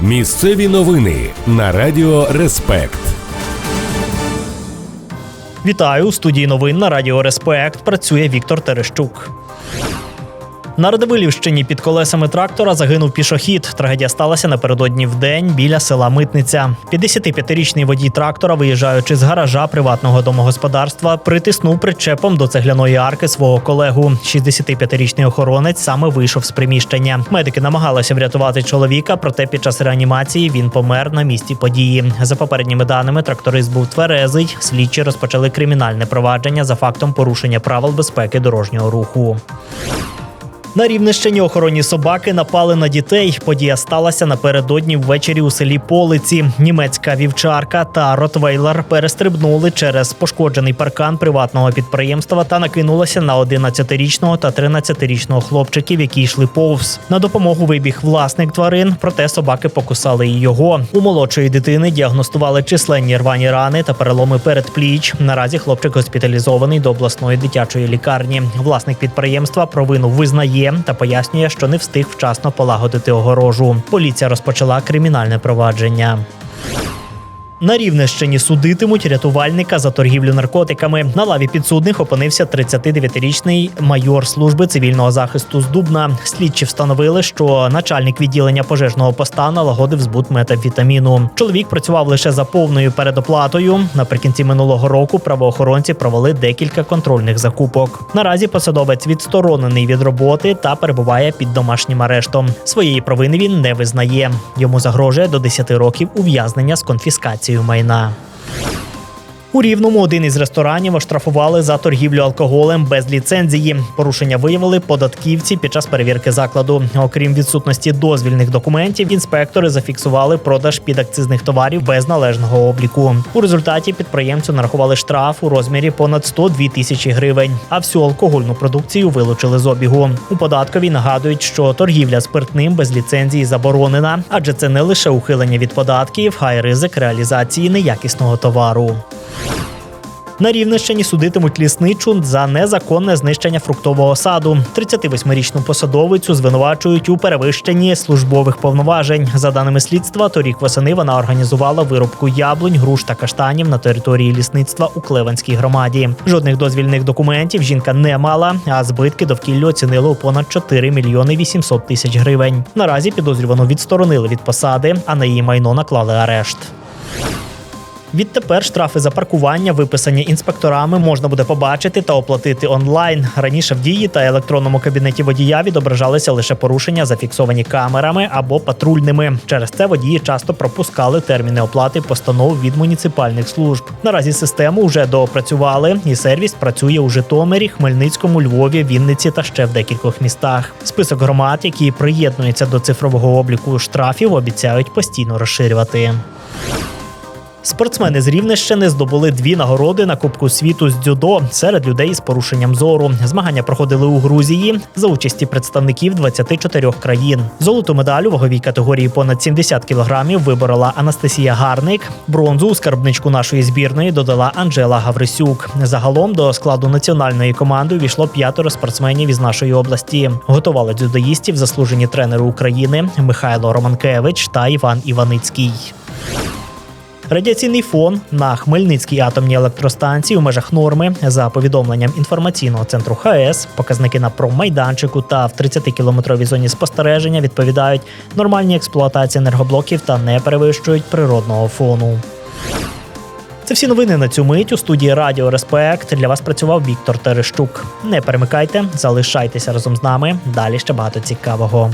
Місцеві новини на Радіо Респект. Вітаю! У студії новин на Радіо Респект працює Віктор Терещук. На Радивилівщині під колесами трактора загинув пішохід. Трагедія сталася напередодні вдень біля села Митниця. 55-річний водій трактора, виїжджаючи з гаража приватного домогосподарства, притиснув причепом до цегляної арки свого колегу. 65-річний охоронець саме вийшов з приміщення. Медики намагалися врятувати чоловіка, проте під час реанімації він помер на місці події. За попередніми даними, тракторист був тверезий. Слідчі розпочали кримінальне провадження за фактом порушення правил безпеки дорожнього руху. На Рівненщині охоронні собаки напали на дітей. Подія сталася напередодні ввечері у селі Полиці. Німецька вівчарка та ротвейлер перестрибнули через пошкоджений паркан приватного підприємства та накинулися на 11-річного та 13-річного хлопчиків, які йшли повз. На допомогу вибіг власник тварин, проте собаки покусали і його. У молодшої дитини діагностували численні рвані рани та переломи передпліч. Наразі хлопчик госпіталізований до обласної дитячої лікарні. Власник підприємства провину визнає та пояснює, що не встиг вчасно полагодити огорожу. Поліція розпочала кримінальне провадження. На Рівненщині судитимуть рятувальника за торгівлю наркотиками. На лаві підсудних опинився 39-річний майор служби цивільного захисту з Дубна. Слідчі встановили, що начальник відділення пожежного поста налагодив збут метамфетаміну. Чоловік працював лише за повною передоплатою. Наприкінці минулого року правоохоронці провели декілька контрольних закупок. Наразі посадовець відсторонений від роботи та перебуває під домашнім арештом. Своєї провини він не визнає. Йому загрожує до 10 років ув'язнення з конфіскацією майна. У Рівному один із ресторанів оштрафували за торгівлю алкоголем без ліцензії. Порушення виявили податківці під час перевірки закладу. Окрім відсутності дозвільних документів, інспектори зафіксували продаж підакцизних товарів без належного обліку. У результаті підприємцю нарахували штраф у розмірі понад 102 тисячі гривень, а всю алкогольну продукцію вилучили з обігу. У податковій нагадують, що торгівля спиртним без ліцензії заборонена, адже це не лише ухилення від податків, а й ризик реалізації неякісного товару. На Рівненщині судитимуть лісничу за незаконне знищення фруктового саду. 38-річну посадовицю звинувачують у перевищенні службових повноважень. За даними слідства, торік восени вона організувала вирубку яблунь, груш та каштанів на території лісництва у Клевенській громаді. Жодних дозвільних документів жінка не мала, а збитки довкіллю оцінили у понад 4 мільйони 800 тисяч гривень. Наразі підозрювану відсторонили від посади, а на її майно наклали арешт. Відтепер штрафи за паркування, виписані інспекторами, можна буде побачити та оплатити онлайн. Раніше в дії та електронному кабінеті водія відображалися лише порушення, зафіксовані камерами або патрульними. Через це водії часто пропускали терміни оплати постанов від муніципальних служб. Наразі систему вже доопрацювали, і сервіс працює у Житомирі, Хмельницькому, Львові, Вінниці та ще в декількох містах. Список громад, які приєднуються до цифрового обліку штрафів, обіцяють постійно розширювати. Спортсмени з Рівненщини здобули 2 нагороди на Кубку світу з дзюдо серед людей з порушенням зору. Змагання проходили у Грузії за участі представників 24 країн. Золоту медаль у ваговій категорії понад 70 кілограмів виборола Анастасія Гарник. Бронзу у скарбничку нашої збірної додала Анжела Гаврисюк. Загалом до складу національної команди увійшло 5 спортсменів із нашої області. Готували дзюдоїстів заслужені тренери України Михайло Романкевич та Іван Іваницький. Радіаційний фон на Хмельницькій атомній електростанції у межах норми. За повідомленням інформаційного центру ХАЕС, показники на промайданчику та в 30-кілометровій зоні спостереження відповідають нормальній експлуатації енергоблоків та не перевищують природного фону. Це всі новини на цю мить. У студії Радіо Респект для вас працював Віктор Терещук. Не перемикайте, залишайтеся разом з нами. Далі ще багато цікавого.